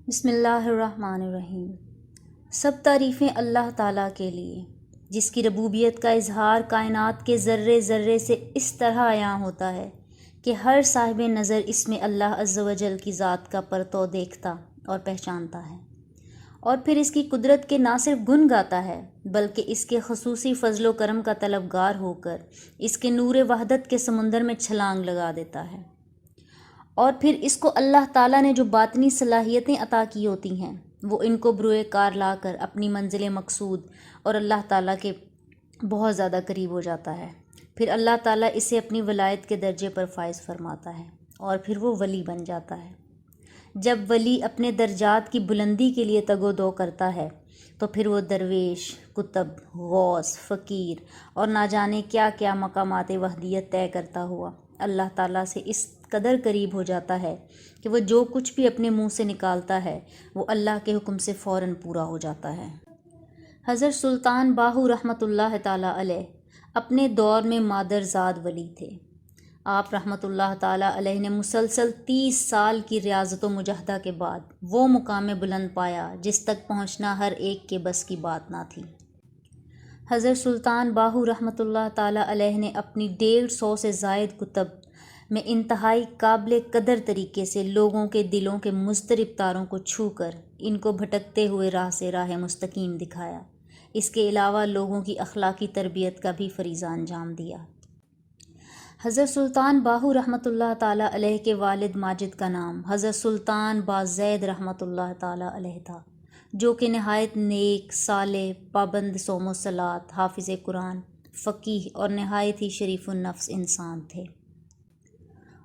بسم اللہ الرحمن الرحیم۔ سب تعریفیں اللہ تعالیٰ کے لیے، جس کی ربوبیت کا اظہار کائنات کے ذرے ذرے سے اس طرح عیاں ہوتا ہے کہ ہر صاحب نظر اس میں اللہ عز و جل کی ذات کا پرتو دیکھتا اور پہچانتا ہے، اور پھر اس کی قدرت کے نہ صرف گن گاتا ہے بلکہ اس کے خصوصی فضل و کرم کا طلبگار ہو کر اس کے نور وحدت کے سمندر میں چھلانگ لگا دیتا ہے۔ اور پھر اس کو اللہ تعالیٰ نے جو باطنی صلاحیتیں عطا کی ہوتی ہیں وہ ان کو بروئے کار لا کر اپنی منزل مقصود اور اللہ تعالیٰ کے بہت زیادہ قریب ہو جاتا ہے۔ پھر اللہ تعالیٰ اسے اپنی ولایت کے درجے پر فائز فرماتا ہے اور پھر وہ ولی بن جاتا ہے۔ جب ولی اپنے درجات کی بلندی کے لیے تگ و دو کرتا ہے تو پھر وہ درویش، کتب، غوث، فقیر اور نہ جانے کیا کیا مقامات وحدیت طے کرتا ہوا اللہ تعالیٰ سے اس قدر قریب ہو جاتا ہے کہ وہ جو کچھ بھی اپنے منہ سے نکالتا ہے وہ اللہ کے حکم سے فوراً پورا ہو جاتا ہے۔ حضرت سلطان باہو رحمۃ اللہ تعالیٰ علیہ اپنے دور میں مادرزاد ولی تھے۔ آپ رحمۃ اللہ تعالیٰ علیہ نے مسلسل 30 سال کی ریاضت و مجاہدہ کے بعد وہ مقام بلند پایا جس تک پہنچنا ہر ایک کے بس کی بات نہ تھی۔ حضرت سلطان باہو رحمۃ اللہ تعالیٰ علیہ نے اپنی 150 سے زائد کتب میں انتہائی قابل قدر طریقے سے لوگوں کے دلوں کے مضطرب تاروں کو چھو کر ان کو بھٹکتے ہوئے راہ سے راہ مستقیم دکھایا۔ اس کے علاوہ لوگوں کی اخلاقی تربیت کا بھی فریضہ انجام دیا۔ حضرت سلطان باہو رحمۃ اللہ تعالیٰ علیہ کے والد ماجد کا نام حضرت سلطان بازید رحمۃ اللہ تعالیٰ علیہ تھا، جو کہ نہایت نیک، صالح، پابند صوم و صلات، حافظ قرآن، فقیہ اور نہایت ہی شریف النفس انسان تھے۔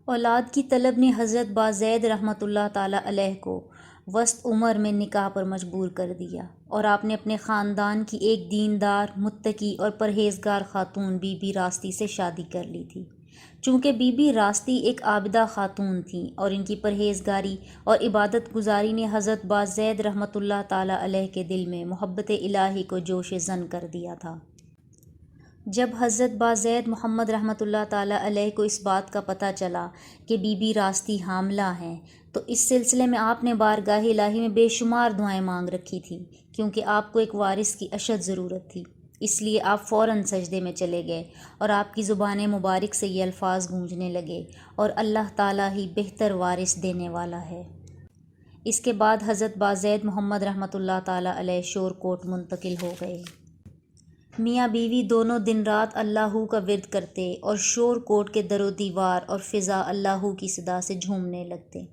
اولاد کی طلب نے حضرت بازید رحمۃ اللہ تعالیٰ علیہ کو وسط عمر میں نکاح پر مجبور کر دیا، اور آپ نے اپنے خاندان کی ایک دیندار، متقی اور پرہیزگار خاتون بی بی راستی سے شادی کر لی تھی۔ چونکہ بی بی راستی ایک عابدہ خاتون تھیں اور ان کی پرہیزگاری اور عبادت گزاری نے حضرت بازید رحمۃ اللہ تعالیٰ علیہ کے دل میں محبت الہی کو جوش زن کر دیا تھا۔ جب حضرت بازید محمد رحمۃ اللہ تعالیٰ علیہ کو اس بات کا پتہ چلا کہ بی بی راستی حاملہ ہیں تو اس سلسلے میں آپ نے بارگاہ الہی میں بے شمار دعائیں مانگ رکھی تھیں، کیونکہ آپ کو ایک وارث کی اشد ضرورت تھی۔ اس لیے آپ فوراً سجدے میں چلے گئے اور آپ کی زبان مبارک سے یہ الفاظ گونجنے لگے، اور اللہ تعالیٰ ہی بہتر وارث دینے والا ہے۔ اس کے بعد حضرت بازید محمد رحمۃ اللہ تعالیٰ علیہ شور کوٹ منتقل ہو گئے۔ میاں بیوی دونوں دن رات اللہ کا ورد کرتے اور شور کوٹ کے در و دیوار اور فضا اللہ کی صدا سے جھومنے لگتے۔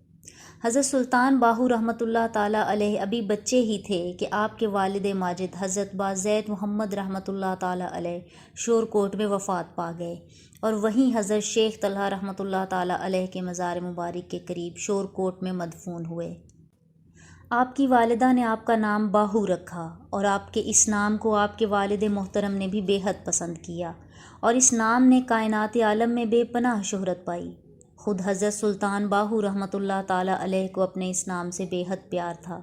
حضرت سلطان باہو رحمۃ اللہ تعالیٰ علیہ ابھی بچے ہی تھے کہ آپ کے والد ماجد حضرت بازید محمد رحمۃ اللہ تعالیٰ علیہ شور کوٹ میں وفات پا گئے، اور وہیں حضرت شیخ طلحہ رحمۃ اللہ تعالیٰ علیہ کے مزار مبارک کے قریب شور کوٹ میں مدفون ہوئے۔ آپ کی والدہ نے آپ کا نام باہو رکھا، اور آپ کے اس نام کو آپ کے والد محترم نے بھی بے حد پسند کیا، اور اس نام نے کائنات عالم میں بے پناہ شہرت پائی۔ خود حضرت سلطان باہو رحمۃ اللہ تعالیٰ علیہ کو اپنے اس نام سے بے حد پیار تھا،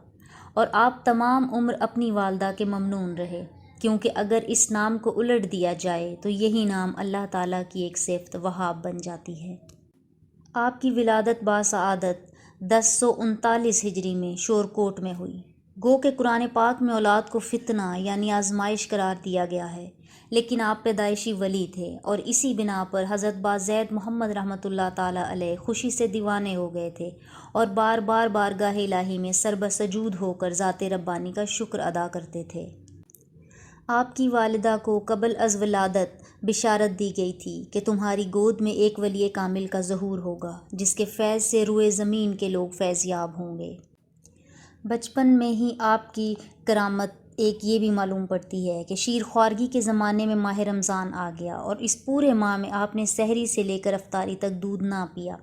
اور آپ تمام عمر اپنی والدہ کے ممنون رہے، کیونکہ اگر اس نام کو الٹ دیا جائے تو یہی نام اللہ تعالیٰ کی ایک صفت وہاب بن جاتی ہے۔ آپ کی ولادت باسعادت 1039 ہجری میں شور کوٹ میں ہوئی۔ گو کہ قرآن پاک میں اولاد کو فتنہ یعنی آزمائش قرار دیا گیا ہے، لیکن آپ پیدائشی ولی تھے، اور اسی بنا پر حضرت بازید محمد رحمۃ اللہ تعالیٰ علیہ خوشی سے دیوانے ہو گئے تھے، اور بار بار بارگاہ الہی میں سربسجود ہو کر ذات ربانی کا شکر ادا کرتے تھے۔ آپ کی والدہ کو قبل از ولادت بشارت دی گئی تھی کہ تمہاری گود میں ایک ولی کامل کا ظہور ہوگا، جس کے فیض سے روئے زمین کے لوگ فیض یاب ہوں گے۔ بچپن میں ہی آپ کی کرامت ایک یہ بھی معلوم پڑتی ہے کہ شیر خوارگی کے زمانے میں ماہ رمضان آ گیا، اور اس پورے ماہ میں آپ نے سحری سے لے کر افطاری تک دودھ نہ پیا۔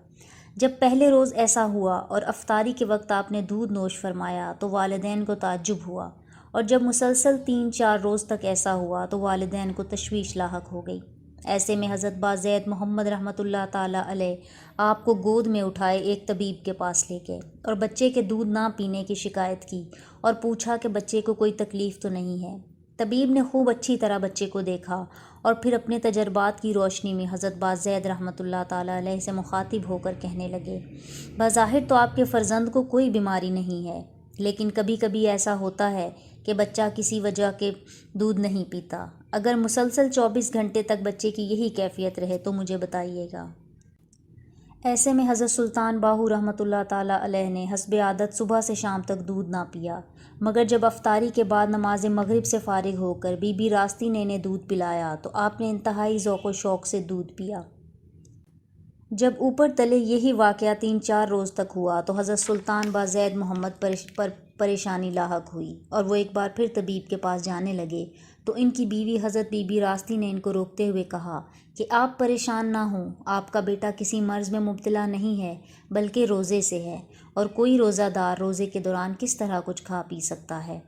جب پہلے روز ایسا ہوا اور افطاری کے وقت آپ نے دودھ نوش فرمایا تو والدین کو تعجب ہوا، اور جب مسلسل 3-4 روز تک ایسا ہوا تو والدین کو تشویش لاحق ہو گئی۔ ایسے میں حضرت بازید محمد رحمۃ اللہ تعالیٰ علیہ آپ کو گود میں اٹھائے ایک طبیب کے پاس لے گئے، اور بچے کے دودھ نہ پینے کی شکایت کی اور پوچھا کہ بچے کو کوئی تکلیف تو نہیں ہے۔ طبیب نے خوب اچھی طرح بچے کو دیکھا، اور پھر اپنے تجربات کی روشنی میں حضرت بازید رحمۃ اللہ تعالیٰ علیہ سے مخاطب ہو کر کہنے لگے، بظاہر تو آپ کے فرزند کو کوئی بیماری نہیں ہے، لیکن کبھی کبھی ایسا ہوتا ہے کہ بچہ کسی وجہ کے دودھ نہیں پیتا۔ اگر مسلسل 24 گھنٹے تک بچے کی یہی کیفیت رہے تو مجھے بتائیے گا۔ ایسے میں حضرت سلطان باہو رحمۃ اللہ تعالیٰ علیہ نے حسب عادت صبح سے شام تک دودھ نہ پیا، مگر جب افطاری کے بعد نماز مغرب سے فارغ ہو کر بی بی راستی نے انہیں دودھ پلایا تو آپ نے انتہائی ذوق و شوق سے دودھ پیا۔ جب اوپر تلے یہی واقعہ 3-4 روز تک ہوا تو حضرت سلطان زید محمد پر پریشانی لاحق ہوئی اور وہ ایک بار پھر طبیب کے پاس جانے لگے تو ان کی بیوی حضرت بی بی راستی نے ان کو روکتے ہوئے کہا کہ آپ پریشان نہ ہوں، آپ کا بیٹا کسی مرض میں مبتلا نہیں ہے بلکہ روزے سے ہے، اور کوئی روزہ دار روزے کے دوران کس طرح کچھ کھا پی سکتا ہے۔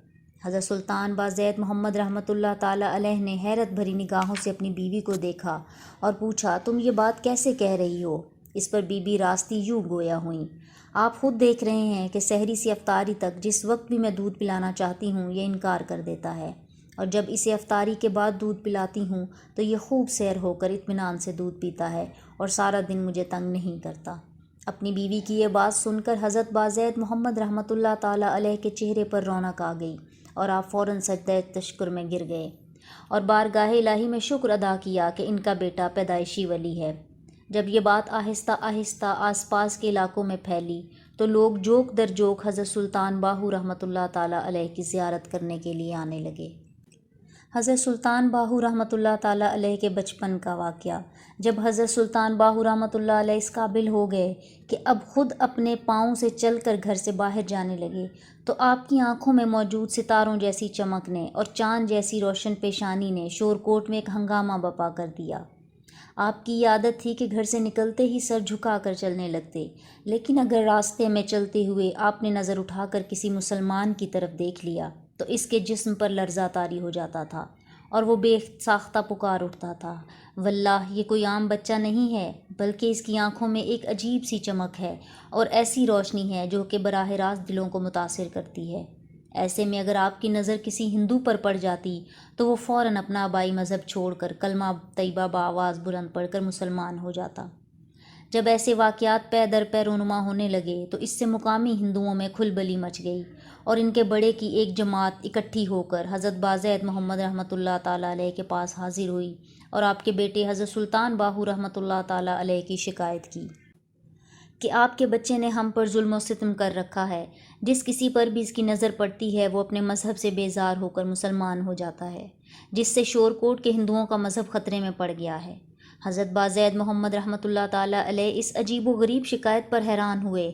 حضرت سلطان زید محمد رحمۃ اللہ تعالیٰ علیہ نے حیرت بھری نگاہوں سے اپنی بیوی کو دیکھا اور پوچھا، تم یہ بات کیسے کہہ رہی ہو؟ اس پر بی بی راستی یوں گویا ہوئیں، آپ خود دیکھ رہے ہیں کہ سحری سے افطاری تک جس وقت بھی میں دودھ پلانا چاہتی ہوں یہ انکار کر دیتا ہے، اور جب اسے افطاری کے بعد دودھ پلاتی ہوں تو یہ خوب سیر ہو کر اطمینان سے دودھ پیتا ہے اور سارا دن مجھے تنگ نہیں کرتا۔ اپنی بیوی کی یہ بات سن کر حضرت زید محمد رحمۃ اللہ تعالیٰ علیہ کے چہرے پر رونق آ گئی اور آپ فوراً سجدہ تشکر میں گر گئے اور بارگاہ الہی میں شکر ادا کیا کہ ان کا بیٹا پیدائشی ولی ہے۔ جب یہ بات آہستہ آہستہ آس پاس کے علاقوں میں پھیلی تو لوگ جوک در جوک حضرت سلطان باہو رحمۃ اللہ تعالیٰ علیہ کی زیارت کرنے کے لیے آنے لگے۔ حضرت سلطان باہو رحمۃ اللہ تعالیٰ علیہ کے بچپن کا واقعہ۔ جب حضرت سلطان باہو رحمۃ اللہ علیہ اس قابل ہو گئے کہ اب خود اپنے پاؤں سے چل کر گھر سے باہر جانے لگے تو آپ کی آنکھوں میں موجود ستاروں جیسی چمک نے اور چاند جیسی روشن پیشانی نے شور کوٹ میں ایک ہنگامہ برپا کر دیا۔ آپ کی یہ عادت تھی کہ گھر سے نکلتے ہی سر جھکا کر چلنے لگتے، لیکن اگر راستے میں چلتے ہوئے آپ نے نظر اٹھا کر کسی مسلمان کی طرف دیکھ لیا تو اس کے جسم پر لرزہ طاری ہو جاتا تھا اور وہ بے ساختہ پکار اٹھتا تھا، واللہ یہ کوئی عام بچہ نہیں ہے بلکہ اس کی آنکھوں میں ایک عجیب سی چمک ہے اور ایسی روشنی ہے جو کہ براہ راست دلوں کو متاثر کرتی ہے۔ ایسے میں اگر آپ کی نظر کسی ہندو پر پڑ جاتی تو وہ فوراً اپنا آبائی مذہب چھوڑ کر کلمہ طیبہ بآواز بلند پڑھ کر مسلمان ہو جاتا۔ جب ایسے واقعات پے در پے رونما ہونے لگے تو اس سے مقامی ہندوؤں میں کھلبلی مچ گئی اور ان کے بڑے کی ایک جماعت اکٹھی ہو کر حضرت زید محمد رحمۃ اللہ تعالیٰ علیہ کے پاس حاضر ہوئی اور آپ کے بیٹے حضرت سلطان باہو رحمۃ اللہ تعالیٰ علیہ کی شکایت کی کہ آپ کے بچے نے ہم پر ظلم و ستم کر رکھا ہے، جس کسی پر بھی اس کی نظر پڑتی ہے وہ اپنے مذہب سے بیزار ہو کر مسلمان ہو جاتا ہے، جس سے شور کوٹ کے ہندوؤں کا مذہب خطرے میں پڑ گیا ہے۔ حضرت زید محمد رحمۃ اللہ تعالیٰ علیہ اس عجیب و غریب شکایت پر حیران ہوئے،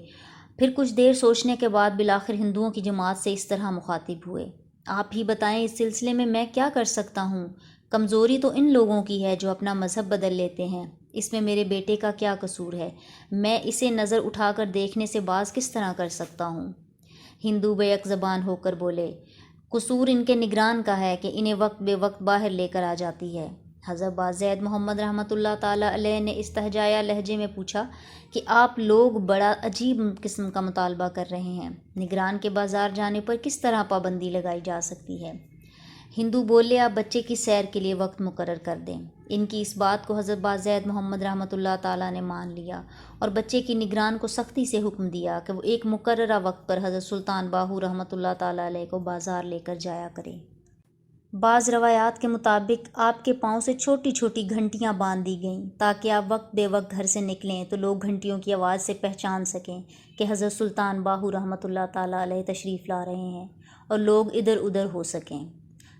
پھر کچھ دیر سوچنے کے بعد بالآخر ہندوؤں کی جماعت سے اس طرح مخاطب ہوئے، آپ ہی بتائیں اس سلسلے میں کیا کر سکتا ہوں؟ کمزوری تو ان لوگوں کی ہے جو اپنا مذہب بدل لیتے ہیں، اس میں میرے بیٹے کا کیا قصور ہے؟ میں اسے نظر اٹھا کر دیکھنے سے باز کس طرح کر سکتا ہوں؟ ہندو بیک زبان ہو کر بولے، قصور ان کے نگران کا ہے کہ انہیں وقت بے وقت باہر لے کر آ جاتی ہے۔ حضرت زید محمد رحمۃ اللہ تعالیٰ علیہ نے استہجایہ لہجے میں پوچھا کہ آپ لوگ بڑا عجیب قسم کا مطالبہ کر رہے ہیں، نگران کے بازار جانے پر کس طرح پابندی لگائی جا سکتی ہے؟ ہندو بولے، آپ بچے کی سیر کے لیے وقت مقرر کر دیں۔ ان کی اس بات کو حضرت زید محمد رحمۃ اللہ تعالیٰ نے مان لیا اور بچے کی نگران کو سختی سے حکم دیا کہ وہ ایک مقررہ وقت پر حضرت سلطان باہو رحمۃ اللہ تعالیٰ علیہ کو بازار لے کر جایا کرے۔ بعض روایات کے مطابق آپ کے پاؤں سے چھوٹی چھوٹی گھنٹیاں باندھ دی گئیں تاکہ آپ وقت بے وقت گھر سے نکلیں تو لوگ گھنٹیوں کی آواز سے پہچان سکیں کہ حضرت سلطان باہو رحمۃ اللہ تعالیٰ علیہ تشریف لا رہے ہیں اور لوگ ادھر ادھر ہو سکیں۔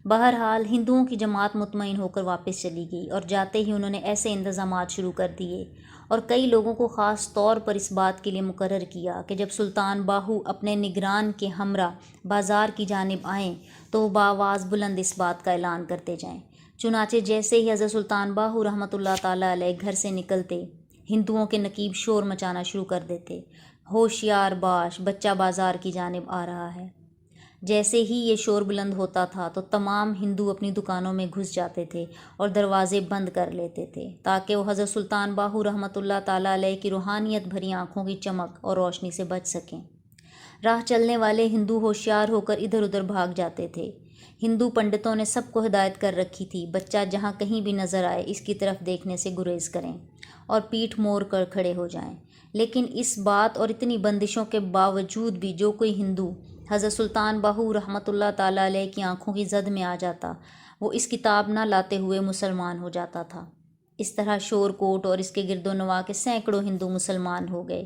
بہرحال ہندوؤں کی جماعت مطمئن ہو کر واپس چلی گئی اور جاتے ہی انہوں نے ایسے انتظامات شروع کر دیے اور کئی لوگوں کو خاص طور پر اس بات کے لیے مقرر کیا کہ جب سلطان باہو اپنے نگران کے ہمراہ بازار کی جانب آئیں تو وہ بآواز بلند اس بات کا اعلان کرتے جائیں۔ چنانچہ جیسے ہی حضرت سلطان باہو رحمۃ اللہ تعالیٰ علیہ گھر سے نکلتے، ہندوؤں کے نقیب شور مچانا شروع کر دیتے، ہوشیار باش، بچہ بازار کی جانب آ رہا ہے۔ جیسے ہی یہ شور بلند ہوتا تھا تو تمام ہندو اپنی دکانوں میں گھس جاتے تھے اور دروازے بند کر لیتے تھے تاکہ وہ حضرت سلطان باہو رحمۃ اللہ تعالیٰ علیہ کی روحانیت بھری آنکھوں کی چمک اور روشنی سے بچ سکیں۔ راہ چلنے والے ہندو ہوشیار ہو کر ادھر ادھر بھاگ جاتے تھے۔ ہندو پنڈتوں نے سب کو ہدایت کر رکھی تھی، بچہ جہاں کہیں بھی نظر آئے اس کی طرف دیکھنے سے گریز کریں اور پیٹھ موڑ کر کھڑے ہو جائیں، لیکن اس بات اور اتنی بندشوں کے باوجود بھی جو کوئی ہندو حضرت سلطان باہو رحمۃ اللہ تعالیٰ علیہ کی آنکھوں کی زد میں آ جاتا، وہ اس کتاب نہ لاتے ہوئے مسلمان ہو جاتا تھا۔ اس طرح شور کوٹ اور اس کے گرد و نواح کے سینکڑوں ہندو مسلمان ہو گئے،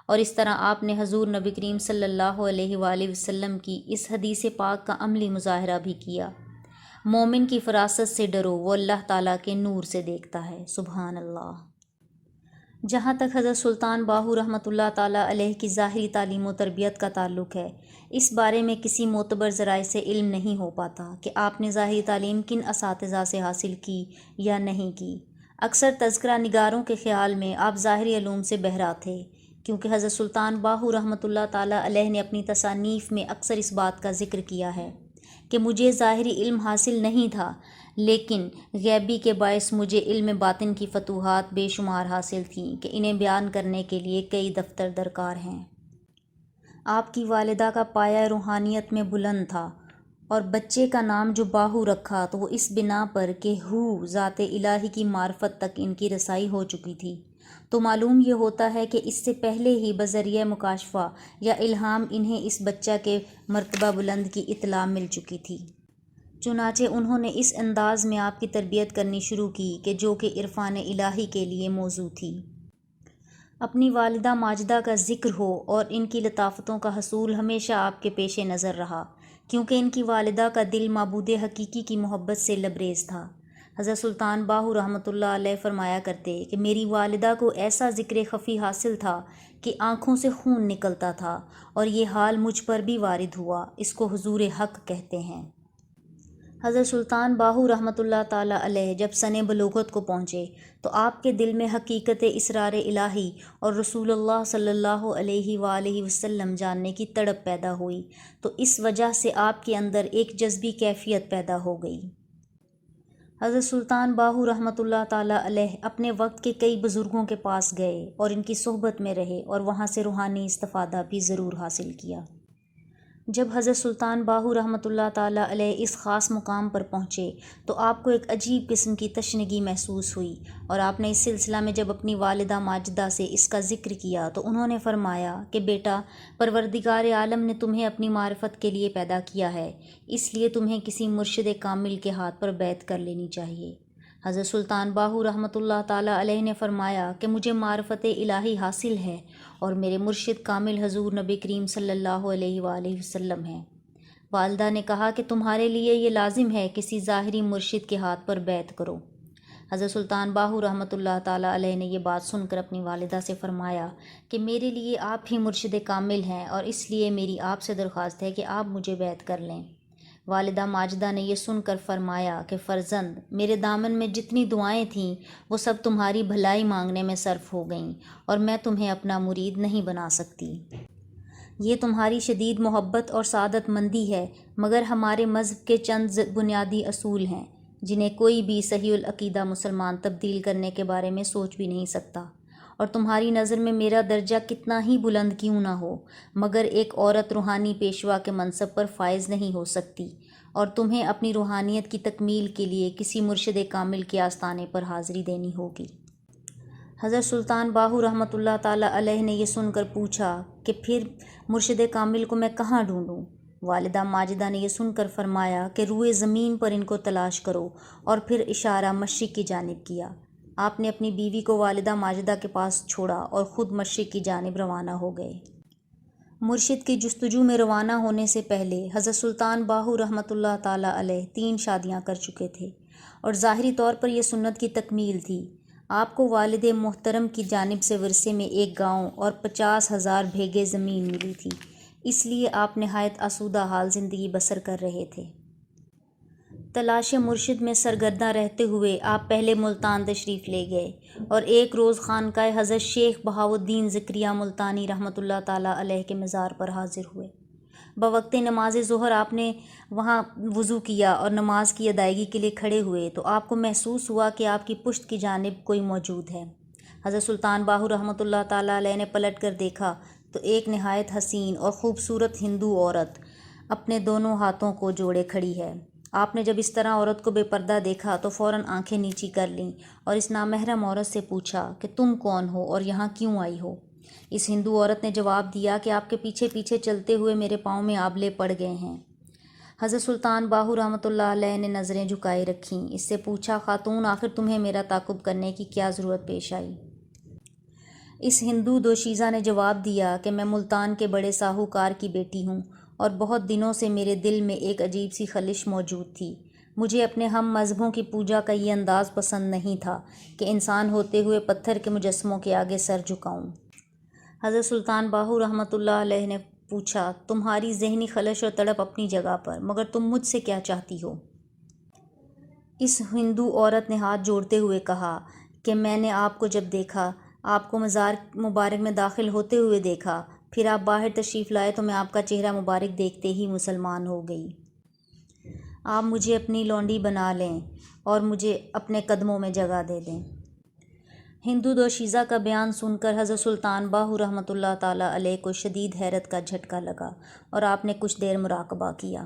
اور اس طرح آپ نے حضور نبی کریم صلی اللہ علیہ وآلہ وسلم کی اس حدیث پاک کا عملی مظاہرہ بھی کیا: مومن کی فراست سے ڈرو، وہ اللہ تعالیٰ کے نور سے دیکھتا ہے۔ سبحان اللہ۔ جہاں تک حضرت سلطان باہو رحمۃ اللہ تعالیٰ علیہ کی ظاہری تعلیم و تربیت کا تعلق ہے، اس بارے میں کسی معتبر ذرائع سے علم نہیں ہو پاتا کہ آپ نے ظاہری تعلیم کن اساتذہ سے حاصل کی یا نہیں کی۔ اکثر تذکرہ نگاروں کے خیال میں آپ ظاہری علوم سے بہرا تھے، کیونکہ حضرت سلطان باہو رحمۃ اللہ تعالیٰ علیہ نے اپنی تصانیف میں اکثر اس بات کا ذکر کیا ہے کہ مجھے ظاہری علم حاصل نہیں تھا، لیکن غیبی کے باعث مجھے علم باطن کی فتوحات بے شمار حاصل تھیں کہ انہیں بیان کرنے کے لیے کئی دفتر درکار ہیں۔ آپ کی والدہ کا پایہ روحانیت میں بلند تھا، اور بچے کا نام جو باہو رکھا تو وہ اس بنا پر کہ ذات الہی کی معرفت تک ان کی رسائی ہو چکی تھی، تو معلوم یہ ہوتا ہے کہ اس سے پہلے ہی بذریعہ مکاشفہ یا الہام انہیں اس بچہ کے مرتبہ بلند کی اطلاع مل چکی تھی۔ چنانچہ انہوں نے اس انداز میں آپ کی تربیت کرنی شروع کی کہ جو کہ عرفان الہی کے لیے موزوں تھی۔ اپنی والدہ ماجدہ کا ذکر ہو اور ان کی لطافتوں کا حصول ہمیشہ آپ کے پیش نظر رہا، کیونکہ ان کی والدہ کا دل معبود حقیقی کی محبت سے لبریز تھا۔ حضرت سلطان باہو رحمۃ اللہ علیہ فرمایا کرتے کہ میری والدہ کو ایسا ذکر خفی حاصل تھا کہ آنکھوں سے خون نکلتا تھا، اور یہ حال مجھ پر بھی وارد ہوا، اس کو حضور حق کہتے ہیں۔ حضرت سلطان باہو رحمۃ اللہ تعالیٰ علیہ جب سن بلوغت کو پہنچے تو آپ کے دل میں حقیقت اسرار الہی اور رسول اللہ صلی اللہ علیہ وآلہ وسلم جاننے کی تڑپ پیدا ہوئی، تو اس وجہ سے آپ کے اندر ایک جذبی کیفیت پیدا ہو گئی۔ حضرت سلطان باہو رحمۃ اللہ تعالیٰ علیہ اپنے وقت کے کئی بزرگوں کے پاس گئے اور ان کی صحبت میں رہے، اور وہاں سے روحانی استفادہ بھی ضرور حاصل کیا۔ جب حضرت سلطان باہو رحمۃ اللہ تعالیٰ علیہ اس خاص مقام پر پہنچے تو آپ کو ایک عجیب قسم کی تشنگی محسوس ہوئی، اور آپ نے اس سلسلہ میں جب اپنی والدہ ماجدہ سے اس کا ذکر کیا تو انہوں نے فرمایا کہ بیٹا، پروردگار عالم نے تمہیں اپنی معرفت کے لیے پیدا کیا ہے، اس لیے تمہیں کسی مرشد کامل کے ہاتھ پر بیعت کر لینی چاہیے۔ حضرت سلطان باہو رحمۃ اللہ تعالیٰ علیہ نے فرمایا کہ مجھے معرفت الہی حاصل ہے، اور میرے مرشد کامل حضور نبی کریم صلی اللہ علیہ وآلہ وسلم ہیں۔ والدہ نے کہا کہ تمہارے لیے یہ لازم ہے کسی ظاہری مرشد کے ہاتھ پر بیعت کرو۔ حضرت سلطان باہو رحمۃ اللہ تعالیٰ علیہ نے یہ بات سن کر اپنی والدہ سے فرمایا کہ میرے لیے آپ ہی مرشد کامل ہیں، اور اس لیے میری آپ سے درخواست ہے کہ آپ مجھے بیعت کر لیں۔ والدہ ماجدہ نے یہ سن کر فرمایا کہ فرزند، میرے دامن میں جتنی دعائیں تھیں وہ سب تمہاری بھلائی مانگنے میں صرف ہو گئیں، اور میں تمہیں اپنا مرید نہیں بنا سکتی۔ یہ تمہاری شدید محبت اور سعادت مندی ہے، مگر ہمارے مذہب کے چند بنیادی اصول ہیں جنہیں کوئی بھی صحیح العقیدہ مسلمان تبدیل کرنے کے بارے میں سوچ بھی نہیں سکتا، اور تمہاری نظر میں میرا درجہ کتنا ہی بلند کیوں نہ ہو، مگر ایک عورت روحانی پیشوا کے منصب پر فائز نہیں ہو سکتی، اور تمہیں اپنی روحانیت کی تکمیل کے لیے کسی مرشد کامل کے آستانے پر حاضری دینی ہوگی۔ حضرت سلطان باہو رحمۃ اللہ تعالیٰ علیہ نے یہ سن کر پوچھا کہ پھر مرشد کامل کو میں کہاں ڈھونڈوں؟ والدہ ماجدہ نے یہ سن کر فرمایا کہ روئے زمین پر ان کو تلاش کرو، اور پھر اشارہ مشرق کی جانب کیا۔ آپ نے اپنی بیوی کو والدہ ماجدہ کے پاس چھوڑا اور خود مشرق کی جانب روانہ ہو گئے۔ مرشد کی جستجو میں روانہ ہونے سے پہلے حضرت سلطان باہو رحمۃ اللہ تعالیٰ علیہ 3 شادیاں کر چکے تھے، اور ظاہری طور پر یہ سنت کی تکمیل تھی۔ آپ کو والد محترم کی جانب سے ورثے میں ایک گاؤں اور 50,000 بھیگے زمین ملی تھی، اس لیے آپ نہایت آسودہ حال زندگی بسر کر رہے تھے۔ تلاش مرشد میں سرگردہ رہتے ہوئے آپ پہلے ملتان تشریف لے گئے، اور ایک روز خانقاہ حضرت شیخ بہاؤالدین ذکریہ ملتانی رحمۃ اللہ تعالیٰ علیہ کے مزار پر حاضر ہوئے۔ بوقت نماز ظہر آپ نے وہاں وضو کیا اور نماز کی ادائیگی کے لیے کھڑے ہوئے تو آپ کو محسوس ہوا کہ آپ کی پشت کی جانب کوئی موجود ہے۔ حضرت سلطان باہو رحمۃ اللہ تعالیٰ علیہ نے پلٹ کر دیکھا تو ایک نہایت حسین اور خوبصورت ہندو عورت اپنے دونوں ہاتھوں کو جوڑے کھڑی ہے۔ آپ نے جب اس طرح عورت کو بے پردہ دیکھا تو فوراً آنکھیں نیچی کر لیں اور اس نامحرم عورت سے پوچھا کہ تم کون ہو اور یہاں کیوں آئی ہو؟ اس ہندو عورت نے جواب دیا کہ آپ کے پیچھے پیچھے چلتے ہوئے میرے پاؤں میں آبلے پڑ گئے ہیں۔ حضرت سلطان باہو رحمۃ اللہ علیہ نے نظریں جھکائے رکھیں۔ اس سے پوچھا، خاتون آخر تمہیں میرا تعاقب کرنے کی کیا ضرورت پیش آئی؟ اس ہندو دوشیزہ نے جواب دیا کہ میں ملتان کے بڑے ساہوکار کی بیٹی ہوں اور بہت دنوں سے میرے دل میں ایک عجیب سی خلش موجود تھی۔ مجھے اپنے ہم مذہبوں کی پوجا کا یہ انداز پسند نہیں تھا کہ انسان ہوتے ہوئے پتھر کے مجسموں کے آگے سر جھکاؤں۔ حضرت سلطان باہو رحمۃ اللہ علیہ نے پوچھا، تمہاری ذہنی خلش اور تڑپ اپنی جگہ پر، مگر تم مجھ سے کیا چاہتی ہو؟ اس ہندو عورت نے ہاتھ جوڑتے ہوئے کہا کہ میں نے آپ کو جب دیکھا، آپ کو مزار مبارک میں داخل ہوتے ہوئے دیکھا، پھر آپ باہر تشریف لائے تو میں آپ کا چہرہ مبارک دیکھتے ہی مسلمان ہو گئی۔ آپ مجھے اپنی لونڈی بنا لیں اور مجھے اپنے قدموں میں جگہ دے دیں۔ ہندو دوشیزہ کا بیان سن کر حضرت سلطان باہو رحمۃ اللہ تعالیٰ علیہ کو شدید حیرت کا جھٹکا لگا اور آپ نے کچھ دیر مراقبہ کیا۔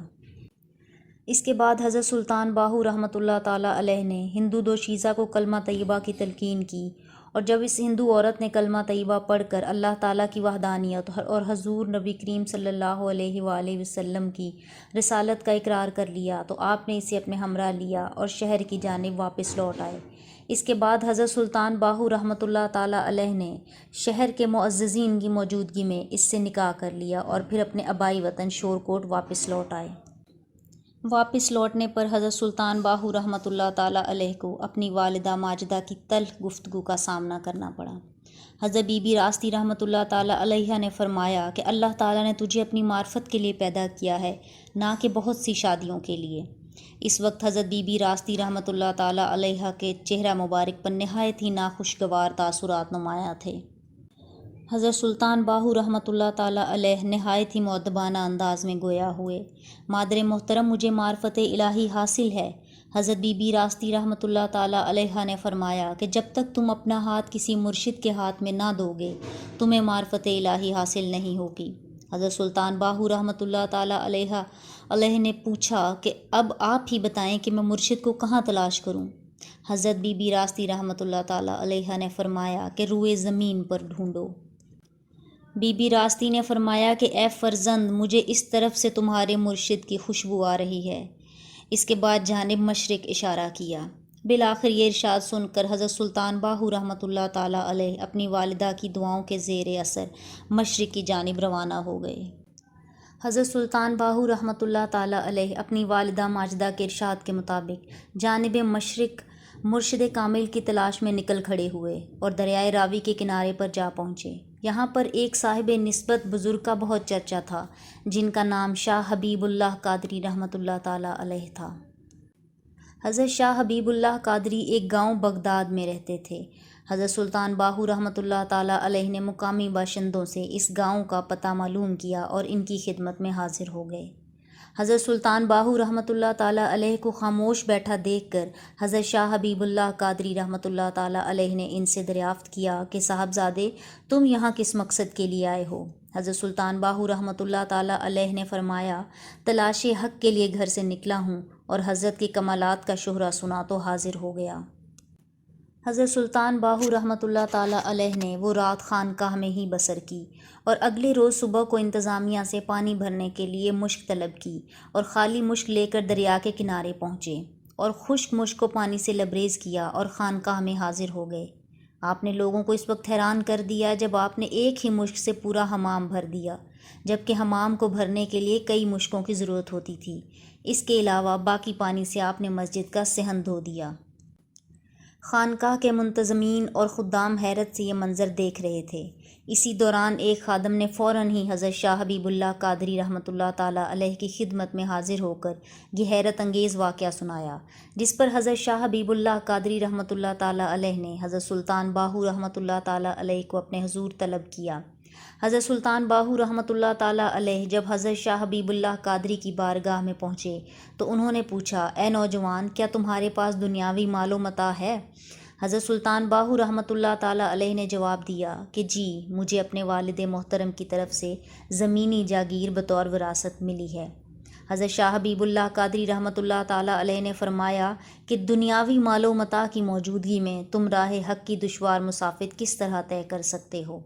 اس کے بعد حضرت سلطان باہو رحمۃ اللہ تعالیٰ علیہ نے ہندو دوشیزہ کو کلمہ طیبہ کی تلقین کی، اور جب اس ہندو عورت نے کلمہ طیبہ پڑھ کر اللہ تعالیٰ کی وحدانیت اور حضور نبی کریم صلی اللہ علیہ وآلہ وسلم کی رسالت کا اقرار کر لیا تو آپ نے اسے اپنے ہمراہ لیا اور شہر کی جانب واپس لوٹ آئے۔ اس کے بعد حضرت سلطان باہو رحمۃ اللہ تعالیٰ علیہ نے شہر کے معززین کی موجودگی میں اس سے نکاح کر لیا اور پھر اپنے آبائی وطن شورکوٹ واپس لوٹ آئے۔ واپس لوٹنے پر حضرت سلطان باہو رحمۃ اللہ تعالیٰ علیہ کو اپنی والدہ ماجدہ کی تلخ گفتگو کا سامنا کرنا پڑا۔ حضرت بی بی راستی رحمۃ اللہ تعالیٰ علیہ نے فرمایا کہ اللہ تعالیٰ نے تجھے اپنی معرفت کے لیے پیدا کیا ہے، نہ کہ بہت سی شادیوں کے لیے۔ اس وقت حضرت بی بی راستی رحمۃ اللہ تعالیٰ علیہ کے چہرہ مبارک پر نہایت ہی ناخوشگوار تاثرات نمایاں تھے۔ حضرت سلطان باہو رحمۃ اللہ تعالیٰ علیہ نہایت ہی مؤدبانہ انداز میں گویا ہوئے، مادر محترم مجھے معرفت الہی حاصل ہے۔ حضرت بی بی راستی رحمۃ اللہ تعالیٰ علیہ نے فرمایا کہ جب تک تم اپنا ہاتھ کسی مرشد کے ہاتھ میں نہ دو گے تمہیں معرفت الہی حاصل نہیں ہوگی۔ حضرت سلطان باہو رحمۃ اللہ تعالیٰ علیہ نے پوچھا کہ اب آپ ہی بتائیں کہ میں مرشد کو کہاں تلاش کروں؟ حضرت بی بی راستی رحمۃ اللہ تعالیٰ علیہ نے فرمایا کہ روئے زمین پر ڈھونڈو۔ بی بی راستی نے فرمایا کہ اے فرزند، مجھے اس طرف سے تمہارے مرشد کی خوشبو آ رہی ہے۔ اس کے بعد جانب مشرق اشارہ کیا۔ بالآخر یہ ارشاد سن کر حضرت سلطان باہو رحمۃ اللہ تعالیٰ علیہ اپنی والدہ کی دعاؤں کے زیر اثر مشرق کی جانب روانہ ہو گئے۔ حضرت سلطان باہو رحمۃ اللہ تعالیٰ علیہ اپنی والدہ ماجدہ کے ارشاد کے مطابق جانب مشرق مرشد کامل کی تلاش میں نکل کھڑے ہوئے اور دریائے راوی کے کنارے پر جا پہنچے۔ یہاں پر ایک صاحب نسبت بزرگ کا بہت چرچا تھا، جن کا نام شاہ حبیب اللہ قادری رحمۃ اللہ تعالیٰ علیہ تھا۔ حضرت شاہ حبیب اللہ قادری ایک گاؤں بغداد میں رہتے تھے۔ حضرت سلطان باہو رحمۃ اللہ تعالیٰ علیہ نے مقامی باشندوں سے اس گاؤں کا پتہ معلوم کیا اور ان کی خدمت میں حاضر ہو گئے۔ حضرت سلطان باہو رحمۃ اللہ تعالیٰ علیہ کو خاموش بیٹھا دیکھ کر حضرت شاہ حبیب اللہ قادری رحمۃ اللہ تعالیٰ علیہ نے ان سے دریافت کیا کہ صاحبزادے تم یہاں کس مقصد کے لیے آئے ہو؟ حضرت سلطان باہو رحمۃ اللہ تعالیٰ علیہ نے فرمایا، تلاش حق کے لیے گھر سے نکلا ہوں اور حضرت کے کمالات کا شہرہ سنا تو حاضر ہو گیا۔ حضرت سلطان باہو رحمۃ اللہ تعالیٰ علیہ نے وہ رات خانقاہ میں ہی بسر کی اور اگلے روز صبح کو انتظامیہ سے پانی بھرنے کے لیے مشک طلب کی اور خالی مشک لے کر دریا کے کنارے پہنچے اور خشک مشک کو پانی سے لبریز کیا اور خانقاہ میں حاضر ہو گئے۔ آپ نے لوگوں کو اس وقت حیران کر دیا جب آپ نے ایک ہی مشک سے پورا حمام بھر دیا، جبکہ حمام کو بھرنے کے لیے کئی مشکوں کی ضرورت ہوتی تھی۔ اس کے علاوہ باقی پانی سے آپ نے مسجد کا صحن دھو دیا۔ خانقاہ کے منتظمین اور خدام حیرت سے یہ منظر دیکھ رہے تھے۔ اسی دوران ایک خادم نے فوراً ہی حضرت شاہ حبیب اللہ قادری رحمۃ اللہ تعالیٰ علیہ کی خدمت میں حاضر ہو کر یہ حیرت انگیز واقعہ سنایا، جس پر حضرت شاہ حبیب اللہ قادری رحمۃ اللہ تعالیٰ علیہ نے حضرت سلطان باہو رحمۃ اللہ تعالیٰ علیہ کو اپنے حضور طلب کیا۔ حضرت سلطان باہو رحمۃ اللہ تعالیٰ علیہ جب حضرت شاہ حبیب اللہ قادری کی بارگاہ میں پہنچے تو انہوں نے پوچھا، اے نوجوان، کیا تمہارے پاس دنیاوی مال و متاع ہے؟ حضرت سلطان باہو رحمۃ اللہ تعالیٰ علیہ نے جواب دیا کہ جی، مجھے اپنے والد محترم کی طرف سے زمینی جاگیر بطور وراثت ملی ہے۔ حضرت شاہ حبیب اللہ قادری رحمۃ اللہ تعالیٰ علیہ نے فرمایا کہ دنیاوی مال و متاع کی موجودگی میں تم راہ حق کی دشوار مسافت کس طرح طے کر سکتے ہو؟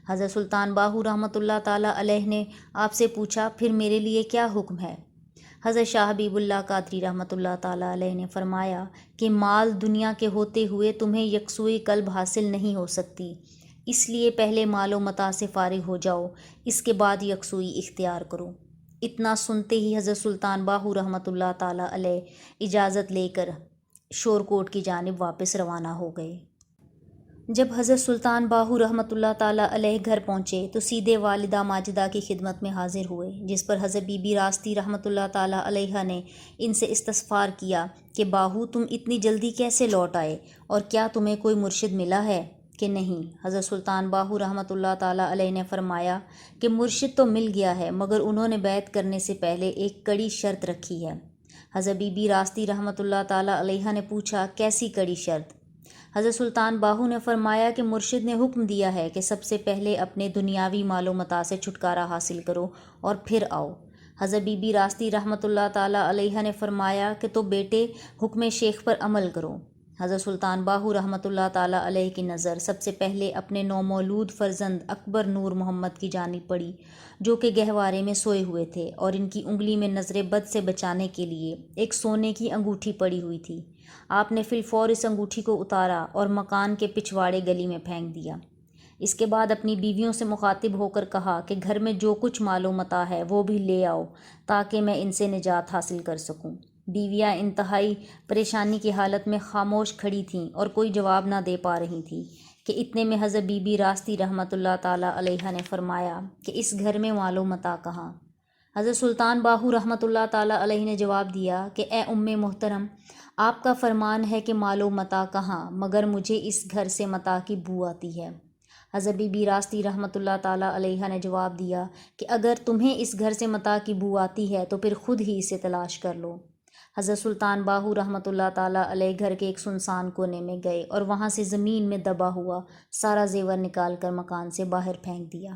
حضرت سلطان باہو رحمۃ اللہ تعالیٰ علیہ نے آپ سے پوچھا، پھر میرے لیے کیا حکم ہے؟ حضرت شاہ حبیب اللہ قادری رحمۃ اللہ تعالیٰ علیہ نے فرمایا کہ مال دنیا کے ہوتے ہوئے تمہیں یکسوئی قلب حاصل نہیں ہو سکتی، اس لیے پہلے مال و متاع سے فارغ ہو جاؤ، اس کے بعد یکسوئی اختیار کرو۔ اتنا سنتے ہی حضرت سلطان باہو رحمۃ اللہ تعالیٰ علیہ اجازت لے کر شورکوٹ کی جانب واپس روانہ ہو گئے۔ جب حضرت سلطان باہو رحمۃ اللہ تعالیٰ علیہ گھر پہنچے تو سیدھے والدہ ماجدہ کی خدمت میں حاضر ہوئے، جس پر حضرت بی بی راستی رحمۃ اللہ تعالیٰ علیہ نے ان سے استغفار کیا کہ باہو تم اتنی جلدی کیسے لوٹ آئے، اور کیا تمہیں کوئی مرشد ملا ہے کہ نہیں؟ حضرت سلطان باہو رحمۃ اللہ تعالیٰ علیہ نے فرمایا کہ مرشد تو مل گیا ہے، مگر انہوں نے بیعت کرنے سے پہلے ایک کڑی شرط رکھی ہے۔ حضرت بی بی راستی رحمۃ اللہ تعالیٰ علیہ نے پوچھا، کیسی کڑی شرط؟ حضرت سلطان باہو نے فرمایا کہ مرشد نے حکم دیا ہے کہ سب سے پہلے اپنے دنیاوی مال و متاع سے چھٹکارا حاصل کرو اور پھر آؤ۔ حضرت بی بی راستی رحمۃ اللہ تعالیٰ علیہ نے فرمایا کہ تو بیٹے حکم شیخ پر عمل کرو۔ حضرت سلطان باہو رحمۃ اللہ تعالیٰ علیہ کی نظر سب سے پہلے اپنے نومولود فرزند اکبر نور محمد کی جانب پڑی، جو کہ گہوارے میں سوئے ہوئے تھے اور ان کی انگلی میں نظر بد سے بچانے کے لیے ایک سونے کی انگوٹھی پڑی ہوئی تھی۔ آپ نے فی الفور اس انگوٹھی کو اتارا اور مکان کے پچھواڑے گلی میں پھینک دیا۔ اس کے بعد اپنی بیویوں سے مخاطب ہو کر کہا کہ گھر میں جو کچھ مال و متاع ہے وہ بھی لے آؤ تاکہ میں ان سے نجات حاصل کر سکوں۔ بیویاں انتہائی پریشانی کی حالت میں خاموش کھڑی تھیں اور کوئی جواب نہ دے پا رہی تھیں کہ اتنے میں حضرت بی بی راستی رحمۃ اللہ تعالیٰ علیہ نے فرمایا کہ اس گھر میں مال و متاع کہاں؟ حضرت سلطان باہو رحمۃ اللہ تعالیٰ علیہ نے جواب دیا کہ اے ام محترم، آپ کا فرمان ہے کہ مال و متاع کہاں، مگر مجھے اس گھر سے متاع کی بو آتی ہے۔ حضرت بی بی راستی رحمۃ اللہ تعالیٰ علیہ نے جواب دیا کہ اگر تمہیں اس گھر سے متاع کی بو آتی ہے تو پھر خود ہی اسے تلاش کر لو۔ حضرت سلطان باہو رحمۃ اللہ تعالیٰ علیہ گھر کے ایک سنسان کونے میں گئے اور وہاں سے زمین میں دبا ہوا سارا زیور نکال کر مکان سے باہر پھینک دیا۔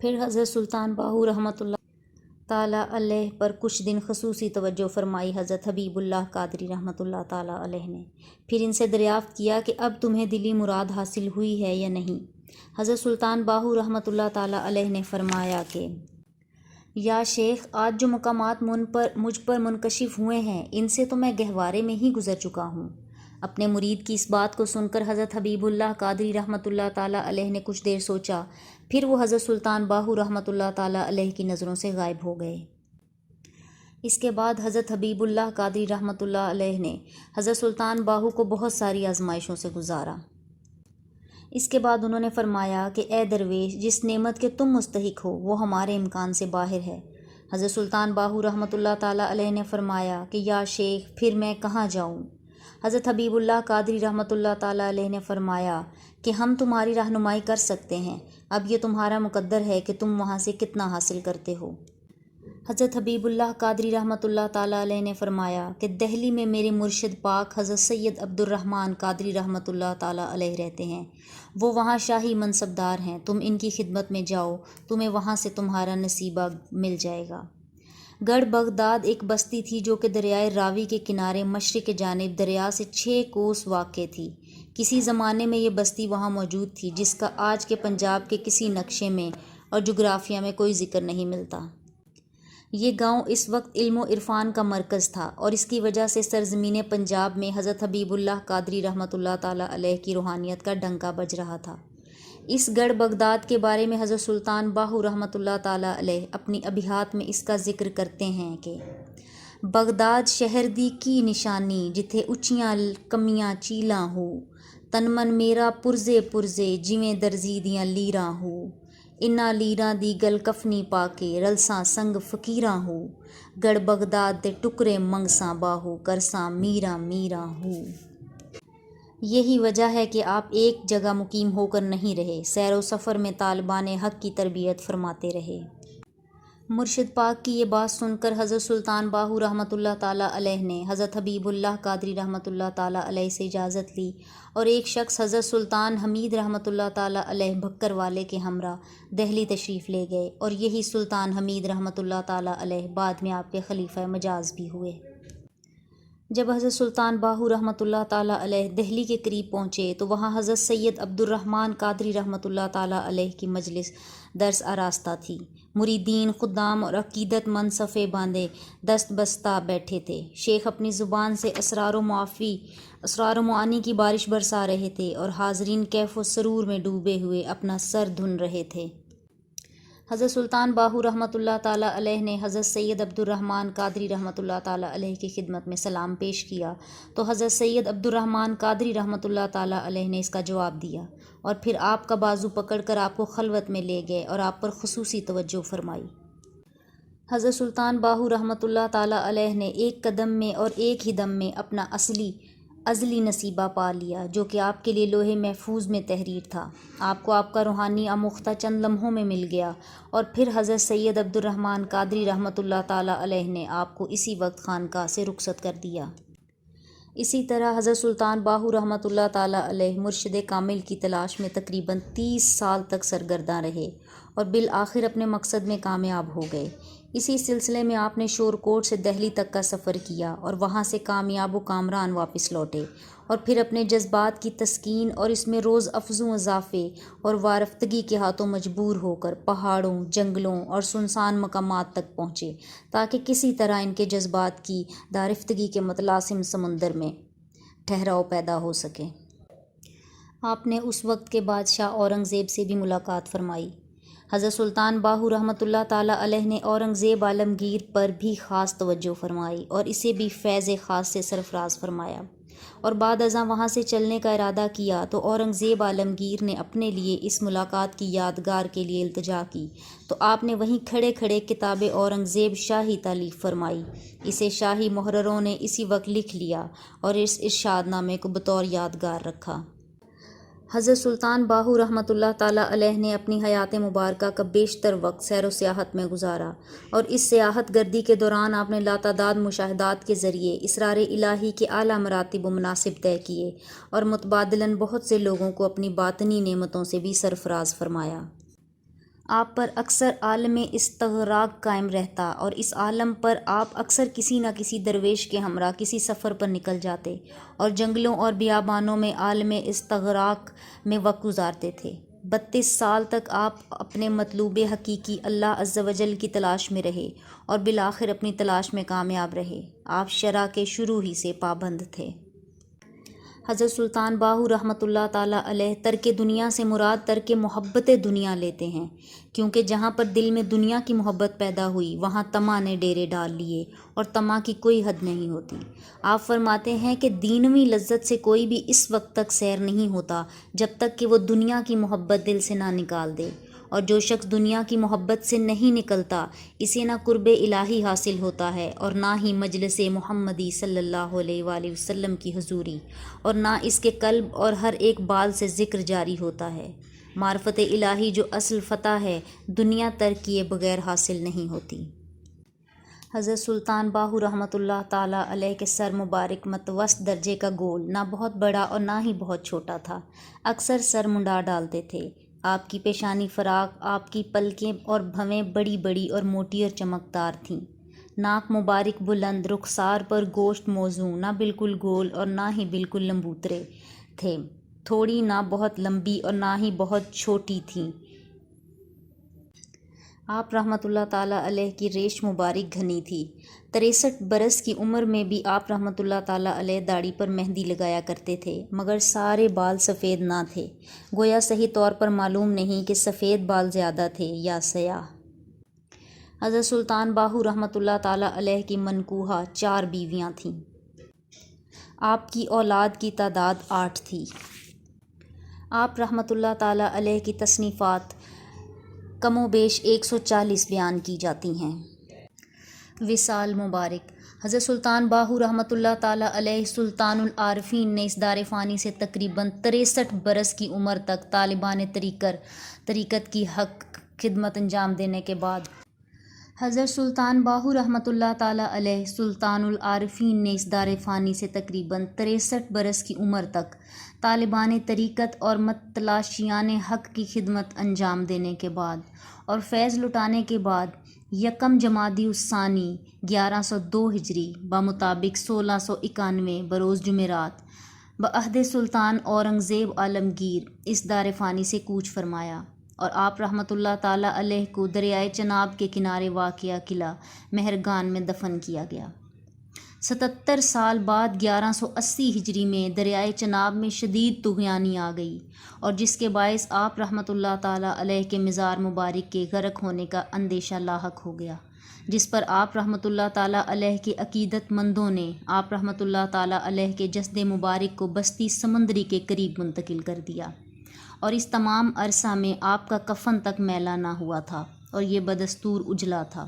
پھر حضرت سلطان باہو رحمۃ اللہ تعالیٰ علیہ پر کچھ دن خصوصی توجہ فرمائی حضرت حبیب اللہ قادری رحمۃ اللہ تعالیٰ علیہ نے۔ پھر ان سے دریافت کیا کہ اب تمہیں دلی مراد حاصل ہوئی ہے یا نہیں؟ حضرت سلطان باہو رحمۃ اللہ تعالیٰ علیہ نے فرمایا کہ یا شیخ، آج جو مقامات مجھ پر منکشف ہوئے ہیں ان سے تو میں گہوارے میں ہی گزر چکا ہوں۔ اپنے مرید کی اس بات کو سن کر حضرت حبیب اللہ قادری رحمۃ اللہ تعالیٰ علیہ نے کچھ دیر سوچا، پھر وہ حضرت سلطان باہو رحمۃ اللہ تعالیٰ علیہ کی نظروں سے غائب ہو گئے۔ اس کے بعد حضرت حبیب اللہ قادری رحمۃ اللہ علیہ نے حضرت سلطان باہو کو بہت ساری آزمائشوں سے گزارا۔ اس کے بعد انہوں نے فرمایا کہ اے درویش، جس نعمت کے تم مستحق ہو وہ ہمارے امکان سے باہر ہے۔ حضرت سلطان باہو رحمۃ اللہ تعالیٰ علیہ نے فرمایا کہ یا شیخ، پھر میں کہاں جاؤں؟ حضرت حبیب اللہ قادری رحمۃ اللہ تعالیٰ علیہ نے فرمایا کہ ہم تمہاری رہنمائی کر سکتے ہیں، اب یہ تمہارا مقدر ہے کہ تم وہاں سے کتنا حاصل کرتے ہو۔ حضرت حبیب اللہ قادری رحمۃ اللہ تعالیٰ علیہ نے فرمایا کہ دہلی میں میرے مرشد پاک حضرت سید عبد الرحمن قادری رحمۃ اللہ تعالیٰ علیہ رہتے ہیں، وہ وہاں شاہی منصبدار ہیں، تم ان کی خدمت میں جاؤ، تمہیں وہاں سے تمہارا نصیبہ مل جائے گا۔ گڑھ بغداد ایک بستی تھی جو کہ دریائے راوی کے کنارے مشرق جانب دریا سے 6 کوس واقع تھی۔ کسی زمانے میں یہ بستی وہاں موجود تھی جس کا آج کے پنجاب کے کسی نقشے میں اور جغرافیہ میں کوئی ذکر نہیں ملتا۔ یہ گاؤں اس وقت علم و عرفان کا مرکز تھا اور اس کی وجہ سے سرزمین پنجاب میں حضرت حبیب اللہ قادری رحمۃ اللہ تعالیٰ علیہ کی روحانیت کا ڈنکا بج رہا تھا۔ اس گڑھ بغداد کے بارے میں حضرت سلطان باہو رحمۃ اللہ تعالیٰ علیہ اپنی ابیات میں اس کا ذکر کرتے ہیں کہ بغداد شہر دی کی نشانی، جتھے اچیاں کمیاں چیلاں ہو، تن من میرا پرزے پرزے جویں درزی دیاں لیراں ہو، انہاں لیراں دی گل کفنی پا کے رلساں سنگ فقیراں ہو، گڑھ بغداد دے ٹکرے منگساں باہو کرساں میراں میراں ہو۔ یہی وجہ ہے کہ آپ ایک جگہ مقیم ہو کر نہیں رہے، سیر و سفر میں طالبان حق کی تربیت فرماتے رہے۔ مرشد پاک کی یہ بات سن کر حضرت سلطان باہو رحمۃ اللہ تعالیٰ علیہ نے حضرت حبیب اللہ قادری رحمۃ اللہ تعالیٰ علیہ سے اجازت لی اور ایک شخص حضرت سلطان حمید رحمۃ اللہ تعالیٰ علیہ بھکر والے کے ہمراہ دہلی تشریف لے گئے، اور یہی سلطان حمید رحمۃ اللہ تعالیٰ علیہ بعد میں آپ کے خلیفہ مجاز بھی ہوئے۔ جب حضرت سلطان باہو رحمۃ اللہ تعالیٰ علیہ دہلی کے قریب پہنچے تو وہاں حضرت سید عبد الرحمن قادری رحمۃ اللہ تعالیٰ علیہ کی مجلس درس آراستہ تھی۔ مریدین، خدام اور عقیدت مند صفے باندھے دست بستہ بیٹھے تھے۔ شیخ اپنی زبان سے اسرار و معانی کی بارش برسا رہے تھے اور حاضرین کیف و سرور میں ڈوبے ہوئے اپنا سر دھن رہے تھے۔ حضرت سلطان باہو رحمۃ اللہ تعالیٰ علیہ نے حضرت سید عبد الرحمن قادری رحمۃ اللہ تعالیٰ علیہ کی خدمت میں سلام پیش کیا تو حضرت سید عبد الرحمن قادری رحمۃ اللہ تعالیٰ علیہ نے اس کا جواب دیا اور پھر آپ کا بازو پکڑ کر آپ کو خلوت میں لے گئے اور آپ پر خصوصی توجہ فرمائی۔ حضرت سلطان باہو رحمۃ اللہ تعالیٰ علیہ نے ایک قدم میں اور ایک ہی دم میں اپنا ازلی نصیبہ پا لیا جو کہ آپ کے لیے لوح محفوظ میں تحریر تھا۔ آپ کو آپ کا روحانی آموختہ چند لمحوں میں مل گیا اور پھر حضرت سید عبد الرحمن قادری رحمۃ اللہ تعالیٰ علیہ نے آپ کو اسی وقت خانقاہ سے رخصت کر دیا۔ اسی طرح حضرت سلطان باہو رحمۃ اللہ تعالیٰ علیہ مرشد کامل کی تلاش میں تقریباً 30 سال تک سرگرداں رہے اور بالآخر اپنے مقصد میں کامیاب ہو گئے۔ اسی سلسلے میں آپ نے شور کوٹ سے دہلی تک کا سفر کیا اور وہاں سے کامیاب و کامران واپس لوٹے اور پھر اپنے جذبات کی تسکین اور اس میں روز افزوں اضافے اور وارفتگی کے ہاتھوں مجبور ہو کر پہاڑوں، جنگلوں اور سنسان مقامات تک پہنچے تاکہ کسی طرح ان کے جذبات کی دارفتگی کے متلاطم سمندر میں ٹھہراؤ پیدا ہو سکے۔ آپ نے اس وقت کے بادشاہ اورنگزیب سے بھی ملاقات فرمائی۔ حضرت سلطان باہو رحمۃ اللہ تعالیٰ علیہ نے اورنگزیب عالمگیر پر بھی خاص توجہ فرمائی اور اسے بھی فیض خاص سے سرفراز فرمایا اور بعد ازاں وہاں سے چلنے کا ارادہ کیا تو اورنگزیب عالمگیر نے اپنے لیے اس ملاقات کی یادگار کے لیے التجا کی تو آپ نے وہیں کھڑے کھڑے کتاب اورنگزیب شاہی تالیف فرمائی۔ اسے شاہی محرروں نے اسی وقت لکھ لیا اور اس ارشاد نامے کو بطور یادگار رکھا۔ حضرت سلطان باہو رحمۃ اللہ تعالیٰ علیہ نے اپنی حیات مبارکہ کا بیشتر وقت سیر و سیاحت میں گزارا اور اس سیاحت گردی کے دوران آپ نے لاتعداد مشاہدات کے ذریعے اسرار الہی کے اعلیٰ مراتب و مناصب طے کیے اور متبادلاً بہت سے لوگوں کو اپنی باطنی نعمتوں سے بھی سرفراز فرمایا۔ آپ پر اکثر عالم استغراق قائم رہتا اور اس عالم پر آپ اکثر کسی نہ کسی درویش کے ہمراہ کسی سفر پر نکل جاتے اور جنگلوں اور بیابانوں میں عالم استغراق میں وقت گزارتے تھے۔ 32 سال تک آپ اپنے مطلوب حقیقی اللہ عز و جل کی تلاش میں رہے اور بالآخر اپنی تلاش میں کامیاب رہے۔ آپ شرع کے شروع ہی سے پابند تھے۔ حضرت سلطان باہو رحمۃ اللہ تعالیٰ علیہ ترک دنیا سے مراد ترک محبت دنیا لیتے ہیں، کیونکہ جہاں پر دل میں دنیا کی محبت پیدا ہوئی وہاں طمع نے ڈیرے ڈال لیے اور طمع کی کوئی حد نہیں ہوتی۔ آپ فرماتے ہیں کہ دینوی لذت سے کوئی بھی اس وقت تک سیر نہیں ہوتا جب تک کہ وہ دنیا کی محبت دل سے نہ نکال دے، اور جو شخص دنیا کی محبت سے نہیں نکلتا اسے نہ قرب الہی حاصل ہوتا ہے اور نہ ہی مجلس محمدی صلی اللہ علیہ وآلہ وسلم کی حضوری، اور نہ اس کے قلب اور ہر ایک بال سے ذکر جاری ہوتا ہے۔ معرفت الہی جو اصل فتح ہے دنیا ترک کیے بغیر حاصل نہیں ہوتی۔ حضرت سلطان باہو رحمۃ اللہ تعالیٰ علیہ کے سر مبارک متوسط درجے کا گول، نہ بہت بڑا اور نہ ہی بہت چھوٹا تھا، اکثر سر منڈا ڈالتے تھے۔ آپ کی پیشانی فراق، آپ کی پلکیں اور بھویں بڑی بڑی اور موٹی اور چمکدار تھیں۔ ناک مبارک بلند، رخسار پر گوشت موزوں، نہ بالکل گول اور نہ ہی بالکل لمبوترے تھے، تھوڑی نہ بہت لمبی اور نہ ہی بہت چھوٹی تھیں۔ آپ رحمۃ اللہ تعالیٰ علیہ کی ریش مبارک گھنی تھی۔ 63 برس کی عمر میں بھی آپ رحمۃ اللہ تعالیٰ علیہ داڑھی پر مہندی لگایا کرتے تھے، مگر سارے بال سفید نہ تھے، گویا صحیح طور پر معلوم نہیں کہ سفید بال زیادہ تھے یا سیاہ۔ حضرت سلطان باہو رحمۃ اللہ تعالیٰ علیہ کی منکوحہ 4 بیویاں تھیں۔ آپ کی اولاد کی تعداد 8 تھی۔ آپ رحمۃ اللہ تعالیٰ علیہ کی تصنیفات کم و بیش 140 بیان کی جاتی ہیں۔ وصال مبارک۔ حضرت سلطان باہو رحمۃ اللہ تعالیٰ علیہ سلطان العارفین نے اس دار فانی سے تقریباً 63 برس کی عمر تک طالبان طریقت کی حق خدمت انجام دینے کے بعد حضرت سلطان باہو رحمۃ اللہ تعالیٰ علیہ سلطان العارفین نے اس دار فانی سے تقریباً 63 برس کی عمر تک طالبان طریقت اور متلاشیان حق کی خدمت انجام دینے کے بعد اور فیض لٹانے کے بعد یکم جمادی الثانی 1102 ہجری بمطابق 1691 بروز جمعرات بعہد سلطان اورنگزیب عالمگیر اس دار فانی سے کوچ فرمایا اور آپ رحمۃ اللہ تعالیٰ علیہ کو دریائے چناب کے کنارے واقع قلعہ مہرگان میں دفن کیا گیا۔ 77 سال بعد 1180 ہجری میں دریائے چناب میں شدید طغیانی آ گئی اور جس کے باعث آپ رحمۃ اللہ تعالیٰ علیہ کے مزار مبارک کے غرق ہونے کا اندیشہ لاحق ہو گیا، جس پر آپ رحمۃ اللہ تعالیٰ علیہ کے عقیدت مندوں نے آپ رحمۃ اللہ تعالیٰ علیہ کے جسد مبارک کو بستی سمندری کے قریب منتقل کر دیا اور اس تمام عرصہ میں آپ کا کفن تک میلا نہ ہوا تھا اور یہ بدستور اجلا تھا۔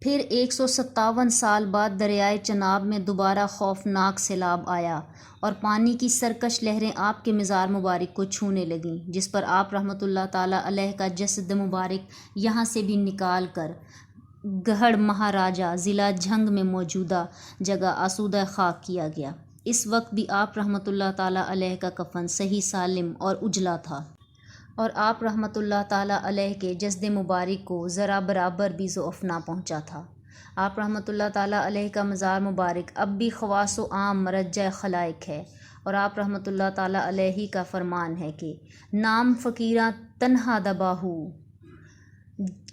پھر 157 سال بعد دریائے چناب میں دوبارہ خوفناک سیلاب آیا اور پانی کی سرکش لہریں آپ کے مزار مبارک کو چھونے لگیں، جس پر آپ رحمۃ اللہ تعالیٰ علیہ کا جسد مبارک یہاں سے بھی نکال کر گڑھ مہاراجہ ضلع جھنگ میں موجودہ جگہ آسودہ خاک کیا گیا۔ اس وقت بھی آپ رحمۃ اللہ تعالیٰ علیہ کا کفن صحیح سالم اور اجلا تھا اور آپ رحمۃ اللہ تعالیٰ علیہ کے جسد مبارک کو ذرا برابر بھی ضعف نہ پہنچا تھا۔ آپ رحمۃ اللہ تعالیٰ علیہ کا مزار مبارک اب بھی خواص و عام مرجع خلائق ہے اور آپ رحمۃ اللہ تعالیٰ علیہ کا فرمان ہے کہ نام فقیراں تنہا دباہو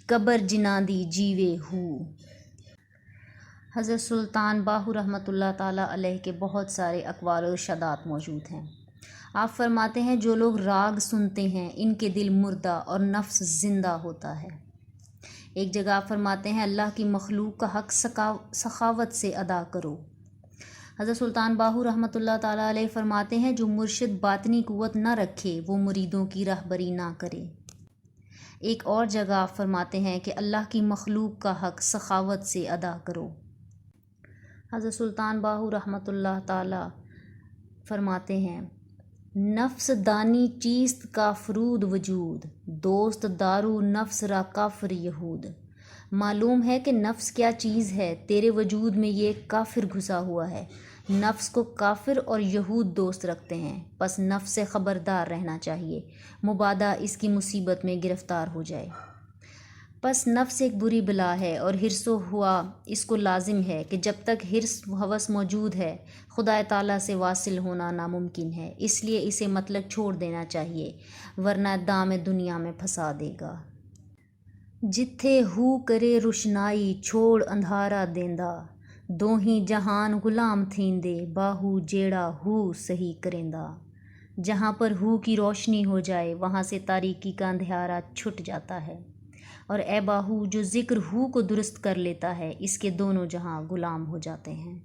قبر جناں دی جیوے ہو۔ حضرت سلطان باہو رحمۃ اللہ تعالیٰ علیہ کے بہت سارے اقوال و ارشادات موجود ہیں۔ آپ فرماتے ہیں جو لوگ راگ سنتے ہیں ان کے دل مردہ اور نفس زندہ ہوتا ہے۔ ایک جگہ آپ فرماتے ہیں اللہ کی مخلوق کا حق سخاوت سے ادا کرو۔ حضرت سلطان باہو رحمۃ اللہ تعالیٰ علیہ فرماتے ہیں جو مرشد باطنی قوت نہ رکھے وہ مریدوں کی رہبری نہ کرے۔ ایک اور جگہ آپ فرماتے ہیں کہ اللہ کی مخلوق کا حق سخاوت سے ادا کرو۔ حضرت سلطان باہو رحمۃ اللہ تعالیٰ فرماتے ہیں نفس دانی چیست کا فرود وجود دوست دارو نفس را کافر یہود۔ معلوم ہے کہ نفس کیا چیز ہے، تیرے وجود میں یہ کافر گھسا ہوا ہے۔ نفس کو کافر اور یہود دوست رکھتے ہیں، پس نفس سے خبردار رہنا چاہیے مبادا اس کی مصیبت میں گرفتار ہو جائے۔ پس نفس ایک بری بلا ہے اور حرص و ہوا اس کو لازم ہے کہ جب تک حرص و ہوس موجود ہے خدا تعالیٰ سے واصل ہونا ناممکن ہے، اس لیے اسے مطلق چھوڑ دینا چاہیے ورنہ دام دنیا میں پھنسا دے گا۔ جتھے ہو کرے روشنائی چھوڑ اندھارا دیندا دوہیں جہان غلام تھیندے باہو جیڑا ہو صحیح کریندہ۔ جہاں پر ہو کی روشنی ہو جائے وہاں سے تاریکی کا اندھیارا چھٹ جاتا ہے، اور اے باہو جو ذکر ہو کو درست کر لیتا ہے اس کے دونوں جہاں غلام ہو جاتے ہیں۔